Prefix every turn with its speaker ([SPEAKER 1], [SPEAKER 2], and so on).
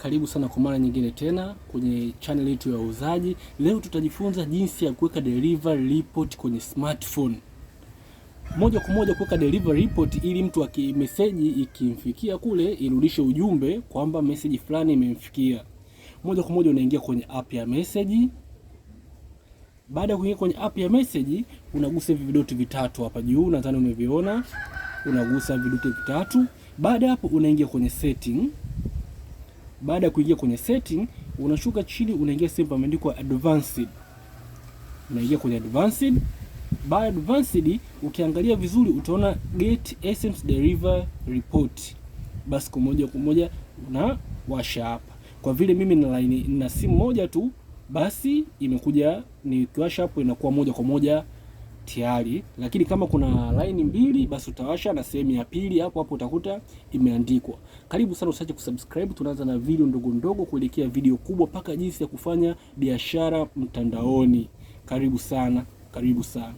[SPEAKER 1] Karibu sana kwa mara nyingine tena kwenye channel yetu ya uuzaji. Leo tutajifunza jinsi ya kuweka delivery report kwenye smartphone. Moja kwa moja kuweka delivery report ili mtu akimeseji ikimfikia kule irudishe ujumbe kwamba message fulani imemfikia. Moja kwa moja unaingia kwenye app ya message. Baada ya kuingia kwenye app ya message, unagusa hivi vidoti vitatu hapa juu, nadhani umeviona. Unagusa vidoti vitatu. Baada hapo unaingia kwenye setting. Baada ya kuingia kwenye setting, unashuka chini unaingia sehemu imeandikwa advanced. Unaingia kwenye advanced. Baada ya advanced, ukiangalia vizuri utaona get SMS delivery report. Basi kwa moja unawasha hapa. Kwa vile mimi na simu moja tu, basi imekuja nikiwasha hapo inakuwa moja kwa moja tayari. Lakini kama kuna line mbili, basi utawasha na sehemu ya pili hapo utakuta imeandikwa. Karibu sana, usiache kusubscribe. Tunaanza na video ndogo ndogo kuelekea video kubwa mpaka jinsi ya kufanya biashara mtandaoni. Karibu sana, karibu sana.